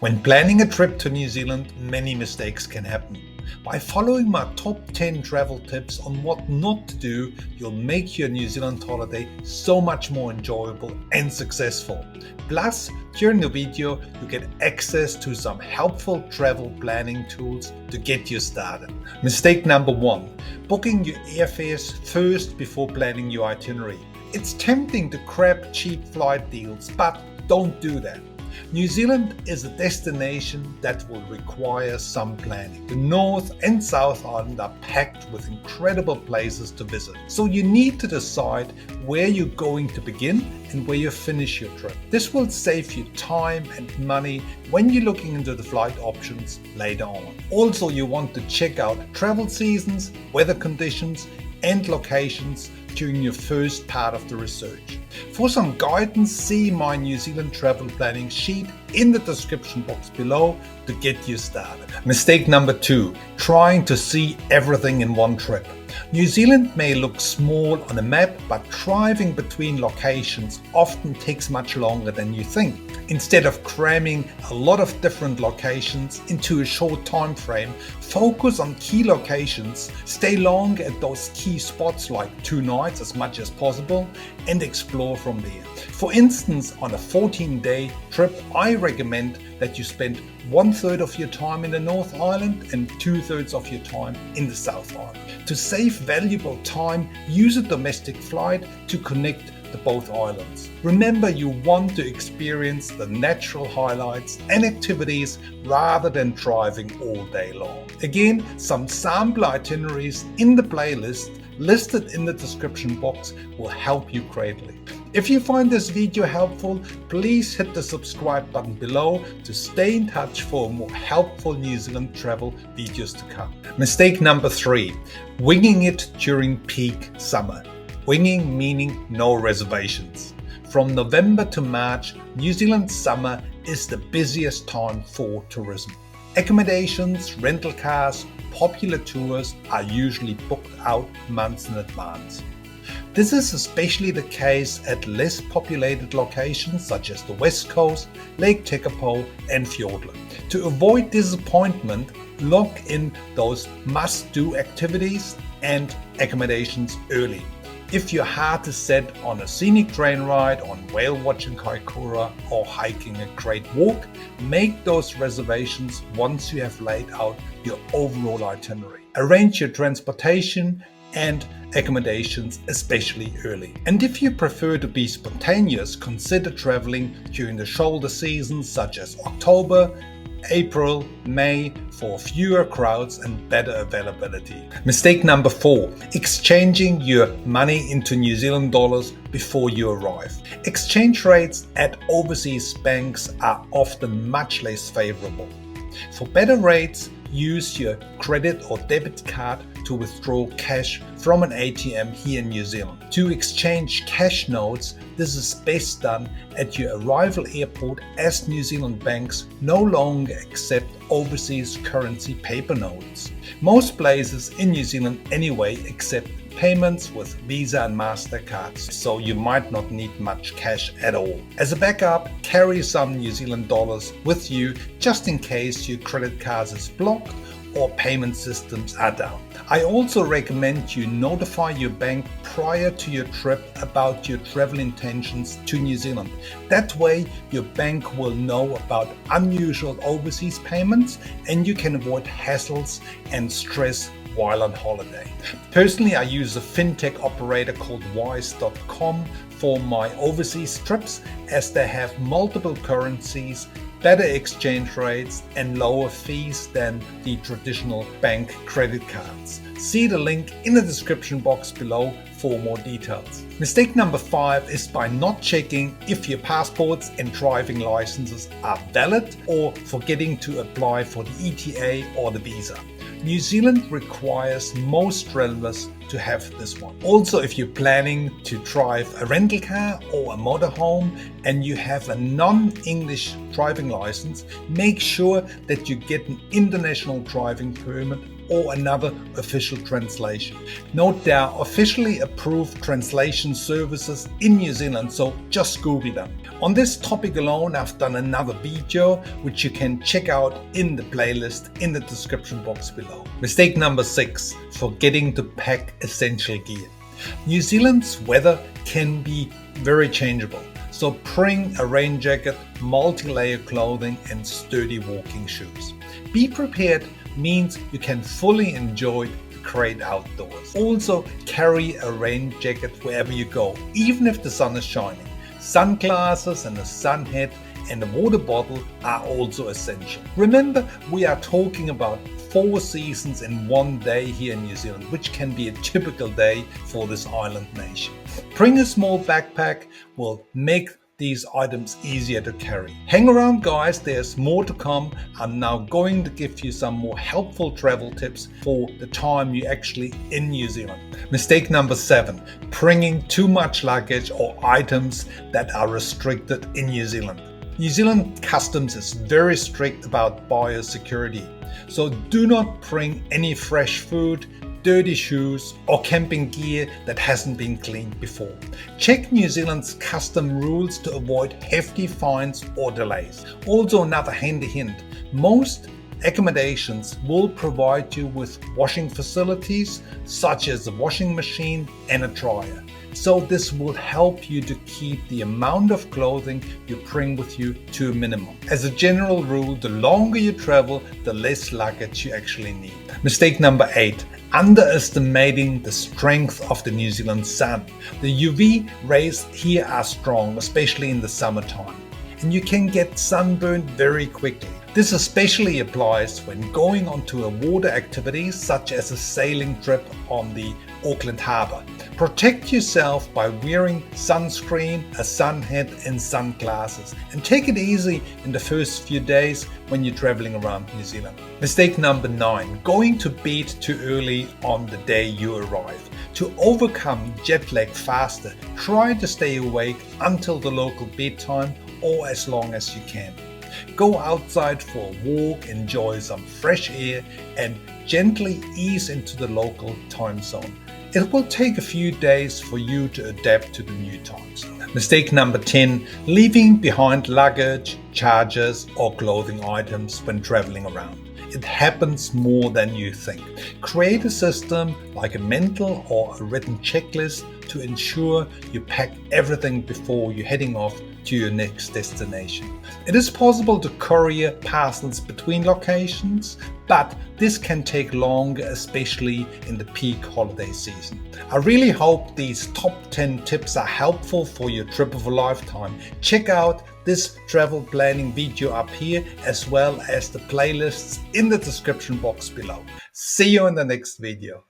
When planning a trip to New Zealand, many mistakes can happen. By following my top 10 travel tips on what not to do, you'll make your New Zealand holiday so much more enjoyable and successful. Plus, during the video, you get access to some helpful travel planning tools to get you started. Mistake number 1, booking your airfares first before planning your itinerary. It's tempting to grab cheap flight deals, but don't do that. New Zealand is a destination that will require some planning. The North and South Island are packed with incredible places to visit, so you need to decide where you're going to begin and where you finish your trip. This will save you time and money when you're looking into the flight options later on. Also, you want to check out travel seasons, weather conditions, and locations during your first part of the research. For some guidance, see my New Zealand travel planning sheet in the description box below to get you started. Mistake number 2, trying to see everything in one trip. New Zealand may look small on a map, but driving between locations often takes much longer than you think. Instead of cramming a lot of different locations into a short time frame, focus on key locations, stay long at those key spots like 2 nights as much as possible, and explore from there. For instance, on a 14-day trip, I recommend that you spend 1/3 of your time in the North Island and 2/3 of your time in the South Island. To save valuable time, use a domestic flight to connect to both islands. Remember, you want to experience the natural highlights and activities rather than driving all day long. Again, some sample itineraries in the playlist listed in the description box will help you greatly. If you find this video helpful, please hit the subscribe button below to stay in touch for more helpful New Zealand travel videos to come. Mistake number 3, winging it during peak summer. Winging meaning no reservations. From November to March, New Zealand summer is the busiest time for tourism. Accommodations, rental cars, popular tours are usually booked out months in advance. This is especially the case at less populated locations such as the West Coast, Lake Tekapo and Fiordland. To avoid disappointment, lock in those must-do activities and accommodations early. If you're hard to set on a scenic train ride, on whale watching Kaikoura or hiking a great walk, make those reservations once you have laid out your overall itinerary. Arrange your transportation and accommodations especially early. And if you prefer to be spontaneous, consider traveling during the shoulder seasons such as October, April, May for fewer crowds and better availability. Mistake number 4, exchanging your money into New Zealand dollars before you arrive. Exchange rates at overseas banks are often much less favorable. For better rates, use your credit or debit card to withdraw cash from an ATM here in New Zealand. To exchange cash notes, this is best done at your arrival airport, as New Zealand banks no longer accept overseas currency paper notes. Most places in New Zealand anyway accept payments with Visa and MasterCards, so you might not need much cash at all. As a backup, carry some New Zealand dollars with you just in case your credit card is blocked or payment systems are down. I also recommend you notify your bank prior to your trip about your travel intentions to New Zealand. That way, your bank will know about unusual overseas payments and you can avoid hassles and stress while on holiday. Personally, I use a fintech operator called wise.com for my overseas trips, as they have multiple currencies, better exchange rates and lower fees than the traditional bank credit cards. See the link in the description box below for more details. Mistake number 5 is by not checking if your passports and driving licenses are valid or forgetting to apply for the ETA or the visa. New Zealand requires most travelers to have this one. Also, if you're planning to drive a rental car or a motorhome and you have a non-English driving license, make sure that you get an international driving permit or another official translation. Note there are officially approved translation services in New Zealand, so just Google them. On this topic alone, I've done another video which you can check out in the playlist in the description box below. Mistake number 6, forgetting to pack essential gear. New Zealand's weather can be very changeable, so bring a rain jacket, multi-layer clothing and sturdy walking shoes. Be prepared means you can fully enjoy the great outdoors. Also carry a rain jacket wherever you go, even if the sun is shining. Sunglasses and a sun hat and a water bottle are also essential. Remember, we are talking about 4 seasons in one day here in New Zealand, which can be a typical day for this island nation. Bring a small backpack, will make these items easier to carry. Hang around guys, there's more to come. I'm now going to give you some more helpful travel tips for the time you're actually in New Zealand. Mistake number 7, bringing too much luggage or items that are restricted in New Zealand. New Zealand customs is very strict about biosecurity, so do not bring any fresh food, dirty shoes or camping gear that hasn't been cleaned before. Check New Zealand's custom rules to avoid hefty fines or delays. Also, another handy hint, most accommodations will provide you with washing facilities such as a washing machine and a dryer. So this will help you to keep the amount of clothing you bring with you to a minimum. As a general rule, the longer you travel, the less luggage you actually need. Mistake number 8, underestimating the strength of the New Zealand sun. The UV rays here are strong, especially in the summertime, and you can get sunburned very quickly. This especially applies when going onto a water activity such as a sailing trip on the Auckland Harbour. Protect yourself by wearing sunscreen, a sun hat and sunglasses, and take it easy in the first few days when you're traveling around New Zealand. Mistake number 9, going to bed too early on the day you arrive. To overcome jet lag faster, try to stay awake until the local bedtime or as long as you can. Go outside for a walk, enjoy some fresh air and gently ease into the local time zone. It will take a few days for you to adapt to the new time zone. Mistake number 10, leaving behind luggage, chargers or clothing items when traveling around. It happens more than you think. Create a system like a mental or a written checklist to ensure you pack everything before you're heading off to your next destination. It is possible to courier parcels between locations, but this can take longer, especially in the peak holiday season. I really hope these top 10 tips are helpful for your trip of a lifetime. Check out this travel planning video up here, as well as the playlists in the description box below. See you in the next video.